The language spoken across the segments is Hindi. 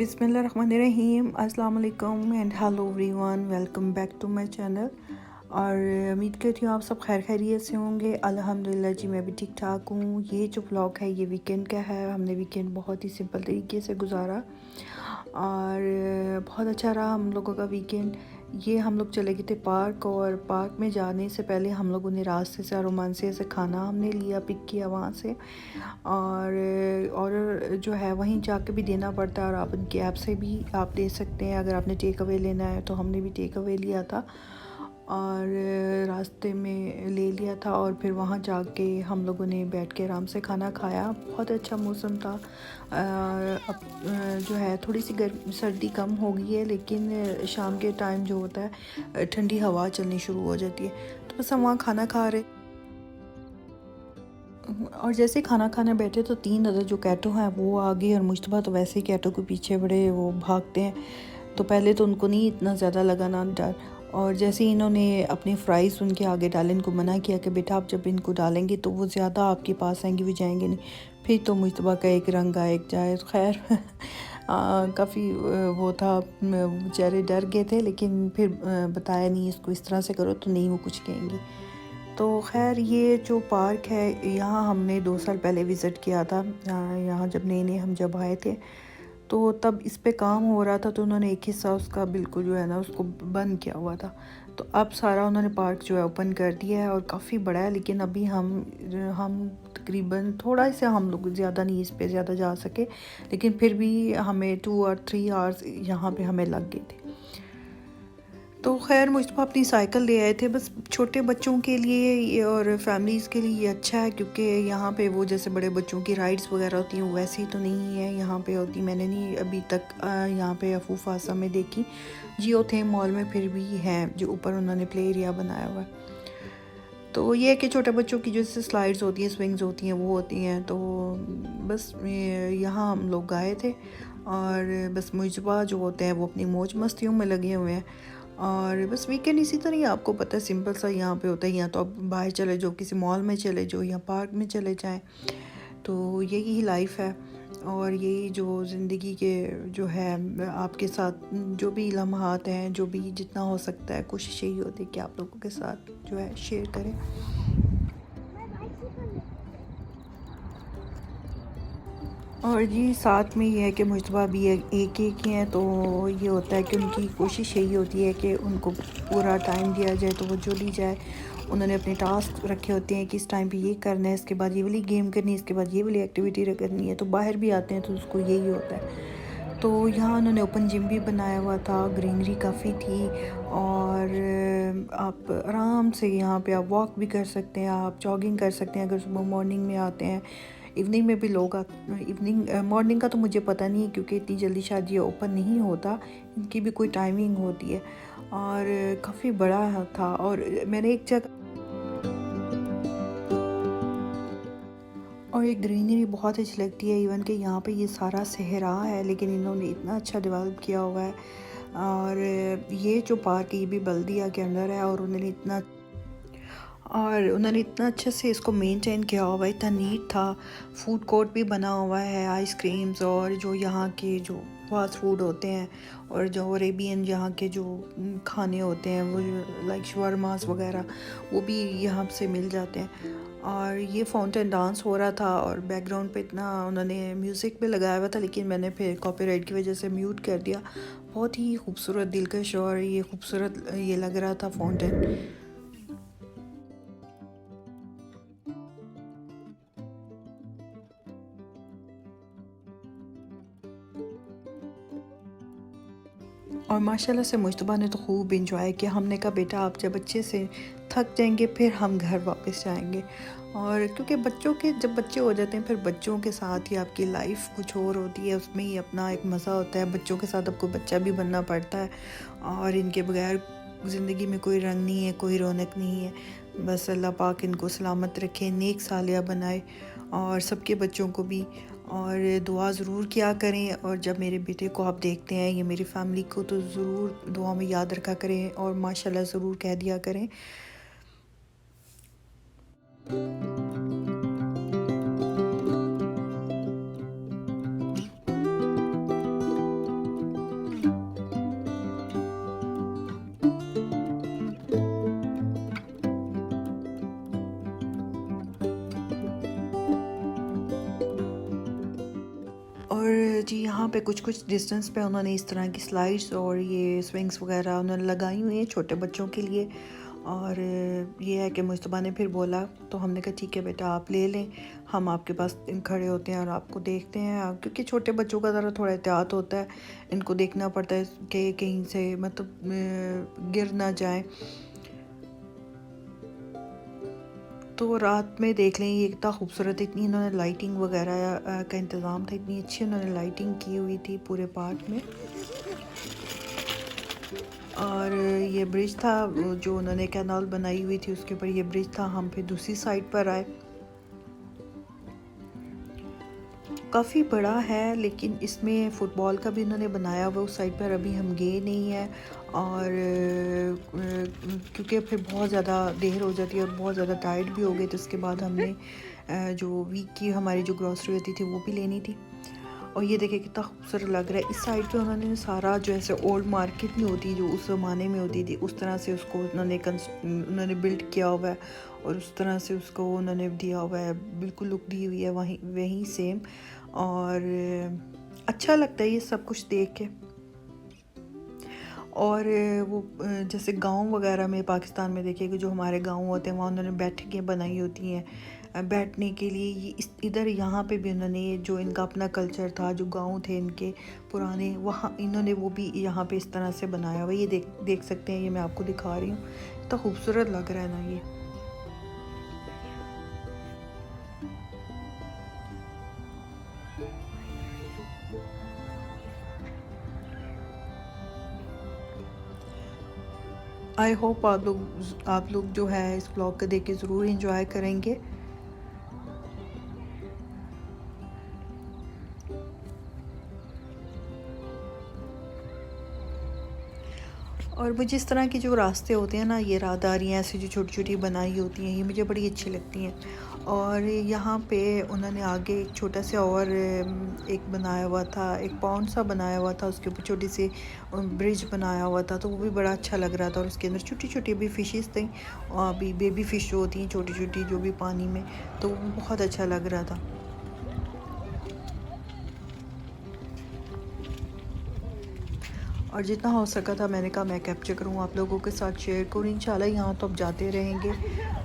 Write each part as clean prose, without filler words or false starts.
बिस्मिल्लाहिर्रहमानिर्रहीम अस्सलाम वालेकुम and hello everyone, welcome back to my channel. और उम्मीद करती हूँ आप सब खैर खैरियत से होंगे। अल्हम्दुलिल्लाह जी, मैं भी ठीक ठाक हूँ। ये जो व्लॉग है ये वीकेंड का है। हमने वीकेंड बहुत ही सिंपल तरीके से गुजारा और बहुत अच्छा रहा हम लोगों का वीकेंड। ये हम लोग चले गए थे पार्क, और पार्क में जाने से पहले हम लोगों ने रास्ते से रोमांसे से खाना हमने लिया, पिक किया वहाँ से। और जो है वहीं जाके भी देना पड़ता है, और आप उनकी ऐप से भी आप दे सकते हैं अगर आपने टेक अवे लेना है। तो हमने भी टेक अवे लिया था और रास्ते में ले लिया था, और फिर वहाँ जाके हम लोगों ने बैठ के आराम से खाना खाया। बहुत अच्छा मौसम था। अब जो है थोड़ी सी सर्दी कम हो गई है, लेकिन शाम के टाइम जो होता है ठंडी हवा चलनी शुरू हो जाती है। तो बस हम वहाँ खाना खा रहे, और जैसे खाना खाने बैठे तो 3 अदर जो कैटो हैं वो आ गई, और मुश्तबा तो वैसे ही कैटो के पीछे बड़े वो भागते हैं। तो पहले तो उनको नहीं इतना ज़्यादा लगा ना डर, और जैसे ही इन्होंने अपने फ्राइज़ उनके आगे डाले, इनको मना किया कि बेटा आप जब इनको डालेंगे तो वो ज़्यादा आपके पास आएंगे, भी जाएंगे नहीं। फिर तो मुश्तबा का एक रंग एक जाए, खैर काफ़ी वो था, बेचारे डर गए थे, लेकिन फिर बताया नहीं इसको इस तरह से करो तो नहीं वो कुछ कहेंगी। तो खैर ये जो पार्क है यहाँ हमने 2 साल पहले विज़िट किया था। यहाँ जब नए नए हम जब आए थे तो तब इस पे काम हो रहा था, तो उन्होंने एक हिस्सा उसका बिल्कुल जो है ना उसको बंद किया हुआ था। तो अब सारा उन्होंने पार्क जो है ओपन कर दिया है, और काफ़ी बड़ा है। लेकिन अभी हम तकरीबन थोड़ा सा, हम लोग ज़्यादा नहीं इस पे ज़्यादा जा सके, लेकिन फिर भी हमें 2 और 3 आवर्स यहाँ पे हमें लग गए थे। तो खैर मुझको अपनी साइकिल ले आए थे, बस छोटे बच्चों के लिए और फैमिलीज़ के लिए ये अच्छा है, क्योंकि यहाँ पे वो जैसे बड़े बच्चों की राइड्स वगैरह होती हैं वैसी तो नहीं है यहाँ पे होती। मैंने नहीं अभी तक यहाँ पे अफूफ आसा में देखी। जियो थे मॉल में फिर भी हैं जो ऊपर उन्होंने प्ले एरिया बनाया हुआ है। तो ये है कि छोटे बच्चों की जैसे स्लाइड्स होती हैं, स्विंग्स होती हैं, वो होती हैं। तो बस यहाँ हम लोग गए थे, और बस मुझबा जो होते हैं वो अपनी मौज मस्तियों में लगे हुए हैं। और बस वीकेंड इसी तरह ही आपको पता है सिंपल सा यहाँ पे होता है। या तो आप बाहर चले जाओ, किसी मॉल में चले जाओ, या पार्क में चले जाएं। तो यही लाइफ है, और यही जो ज़िंदगी के जो है आपके साथ जो भी लम्हात हैं, जो भी जितना हो सकता है कोशिश यही होती है कि आप लोगों के साथ जो है शेयर करें। और जी साथ में ये है कि मुश्तबा भी एक ही हैं, तो ये होता है कि उनकी कोशिश यही होती है कि उनको पूरा टाइम दिया जाए तो वो जो ली जाए। उन्होंने अपने टास्क रखे होते हैं कि इस टाइम पे ये करना है, इसके बाद ये वाली गेम करनी है, इसके बाद ये वाली एक्टिविटी करनी है। तो बाहर भी आते हैं तो उसको यही होता है। तो यहाँ उन्होंने ओपन जिम भी बनाया हुआ था, ग्रीनरी काफ़ी थी, और आप आराम से यहाँ पे आप वॉक भी कर सकते हैं, आप जॉगिंग कर सकते हैं अगर सुबह मॉर्निंग में आते हैं। इवनिंग में भी लोग इवनिंग मॉर्निंग का तो मुझे पता नहीं है, क्योंकि इतनी जल्दी शायद ये ओपन नहीं होता, इनकी भी कोई टाइमिंग होती है। और काफ़ी बड़ा था, और मैंने एक जगह, और ये ग्रीनरी बहुत अच्छी लगती है। इवन कि यहाँ पे ये सारा सहरा है, लेकिन इन्होंने इतना अच्छा डेवलप किया हुआ है। और ये जो पार्क है ये भी बल्दिया के अंदर है, और उन्होंने इतना अच्छे से इसको मेंटेन किया हुआ है, इतना नीट था। फूड कोर्ट भी बना हुआ है, आइसक्रीम्स और जो यहाँ के जो फास्ट फूड होते हैं, और जो अरेबियन यहाँ के जो खाने होते हैं वो लाइक शवरमास वगैरह, वो भी यहाँ से मिल जाते हैं। और ये फाउंटेन डांस हो रहा था, और बैकग्राउंड पे इतना उन्होंने म्यूज़िक भी लगाया हुआ था, लेकिन मैंने फिर कॉपीराइट की वजह से म्यूट कर दिया। बहुत ही खूबसूरत, दिलकश और ये खूबसूरत ये लग रहा था फाउंटेन। और माशाल्लाह से मुश्तबा ने तो खूब इंजॉय किया। हमने कहा बेटा आप जब अच्छे से थक जाएंगे फिर हम घर वापस जाएंगे। और क्योंकि बच्चों के जब बच्चे हो जाते हैं फिर बच्चों के साथ ही आपकी लाइफ कुछ और होती है, उसमें ही अपना एक मज़ा होता है। बच्चों के साथ आपको बच्चा भी बनना पड़ता है, और इनके बगैर ज़िंदगी में कोई रंग नहीं है, कोई रौनक नहीं है। बस अल्लाह पाक इनको सलामत रखे, नेक सालिया बनाए, और सबके बच्चों को भी। और दुआ ज़रूर किया करें, और जब मेरे बेटे को आप देखते हैं या मेरी फैमिली को, तो ज़रूर दुआ में याद रखा करें, और माशाल्लाह ज़रूर कह दिया करें। और जी यहाँ पे कुछ कुछ डिस्टेंस पे उन्होंने इस तरह की स्लाइड्स और ये स्विंग्स वगैरह उन्होंने लगाई हुई हैं छोटे बच्चों के लिए। और ये है कि मुस्तफ़ा ने फिर बोला, तो हमने कहा ठीक है बेटा आप ले लें, हम आपके पास खड़े होते हैं और आपको देखते हैं, क्योंकि छोटे बच्चों का ज़रा थोड़ा एहतियात होता है, इनको देखना पड़ता है कि कहीं से मतलब गिर ना जाए। तो रात में देख लें ये इतना खूबसूरत, इतनी इन्होंने लाइटिंग वगैरह का इंतज़ाम था, इतनी अच्छी उन्होंने लाइटिंग की हुई थी पूरे पार्क में। और ये ब्रिज था जो उन्होंने कैनाल बनाई हुई थी, उसके ऊपर ये ब्रिज था। हम फिर दूसरी साइड पर आए, काफ़ी बड़ा है, लेकिन इसमें फ़ुटबॉल का भी उन्होंने बनाया हुआ। उस साइड पर अभी हम गए नहीं हैं, और क्योंकि फिर बहुत ज़्यादा देर हो जाती है और बहुत ज़्यादा टायर्ड भी हो गए, तो उसके बाद हमने जो वीक की हमारी जो ग्रॉसरी होती थी वो भी लेनी थी। और ये देखिए कितना खूबसूरत लग रहा है। इस साइड पे उन्होंने सारा जो ऐसे ओल्ड मार्केट में होती, जो उस ज़माने में होती थी, उस तरह से उसको उन्होंने बिल्ड किया हुआ है, और उस तरह से उसको उन्होंने दिया हुआ है, बिल्कुल लुक दी हुई है वहीं वहीं सेम। और अच्छा लगता है ये सब कुछ देख के। और वो जैसे गांव वगैरह में पाकिस्तान में देखिए कि जो हमारे गांव होते हैं, वहाँ उन्होंने बैठकें बनाई होती हैं बैठने के लिए। ये इधर यहाँ पे भी उन्होंने जो इनका अपना कल्चर था, जो गांव थे इनके पुराने, वहाँ इन्होंने वो भी यहाँ पे इस तरह से बनाया हुआ। ये देख सकते हैं, ये मैं आपको दिखा रही हूँ, इतना खूबसूरत लग रहा है ना ये। आई होप आप लोग जो है इस ब्लॉग को देख के ज़रूर इंजॉय करेंगे। और मुझे इस तरह के जो रास्ते होते हैं ना, ये राहदारियाँ ऐसी जो छोटी छोटी बनाई होती हैं, ये मुझे बड़ी अच्छी लगती हैं। और यहाँ पे उन्होंने आगे एक छोटा सा और एक बनाया हुआ था, एक पॉन्ड सा बनाया हुआ था, उसके ऊपर छोटी सी ब्रिज बनाया हुआ था, तो वो भी बड़ा अच्छा लग रहा था। और उसके अंदर छोटी छोटी भी फ़िशेस थी, और अभी बेबी फ़िश जो होती हैं छोटी छोटी जो भी पानी में, तो वो बहुत अच्छा लग रहा था। और जितना हो सका था मैंने कहा मैं कैप्चर करूँ, आप लोगों के साथ शेयर करूँ। इंशाल्लाह यहाँ तो अब जाते रहेंगे,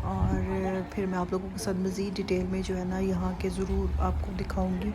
और फिर मैं आप लोगों के साथ मज़ीद डिटेल में जो है ना यहाँ के ज़रूर आपको दिखाऊँगी।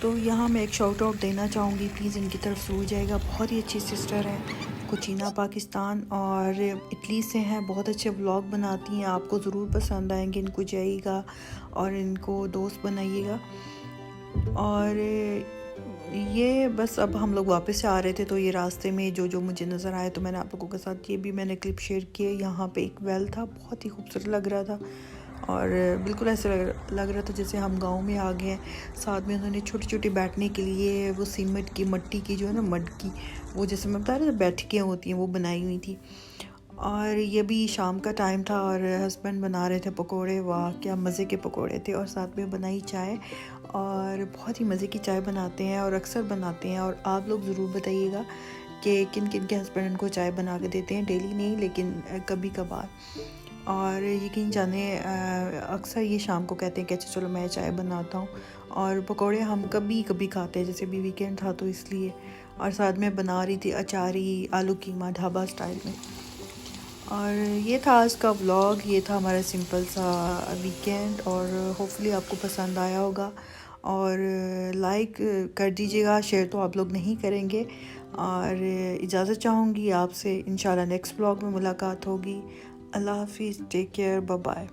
तो यहाँ मैं एक शाउट आउट देना चाहूँगी, प्लीज़ इनकी तरफ ज़रूर जाएगा। बहुत ही अच्छी सिस्टर है, कुचीना पाकिस्तान, और इटली से हैं। बहुत अच्छे व्लॉग बनाती हैं, आपको ज़रूर पसंद आएंगे। इनको जाइएगा और इनको दोस्त बनाइएगा। और ये बस अब हम लोग वापस से आ रहे थे, तो ये रास्ते में जो जो मुझे नज़र आया, तो मैंने आप लोगों के साथ ये भी मैंने क्लिप शेयर किए। यहाँ पे एक वेल था, बहुत ही खूबसूरत लग रहा था, और बिल्कुल ऐसे लग रहा था जैसे हम गांव में आ गए हैं। साथ में उन्होंने छोटी छोटी बैठने के लिए वो सीमेंट की, मट्टी की जो है ना, मड की, वो जैसे मैं बता रही थी बैठकें होती हैं, वो बनाई हुई थी। और ये भी शाम का टाइम था, और हस्बैंड बना रहे थे पकोड़े। वाह क्या मज़े के पकोड़े थे, और साथ में बनाई चाय, और बहुत ही मज़े की चाय बनाते हैं और अक्सर बनाते हैं। और आप लोग ज़रूर बताइएगा कि किन किन के हस्बैंड उनको चाय बना के देते हैं, डेली नहीं लेकिन कभी कभार। और यकीन जाने अक्सर ये शाम को कहते हैं कि अच्छा चलो मैं चाय बनाता हूँ। और पकोड़े हम कभी कभी खाते हैं, जैसे भी वीकेंड था तो इसलिए। और साथ में बना रही थी अचारी, आलू कीमा, ढाबा स्टाइल में। और ये था आज का व्लॉग, ये था हमारा सिंपल सा वीकेंड, और होपफुली आपको पसंद आया होगा। और लाइक कर दीजिएगा, शेयर तो आप लोग नहीं करेंगे। और इजाज़त चाहूँगी आपसे, इंशाल्लाह नेक्स्ट व्लॉग में मुलाकात होगी। अल्लाह हाफिज़, टेक केयर, बाय बाय।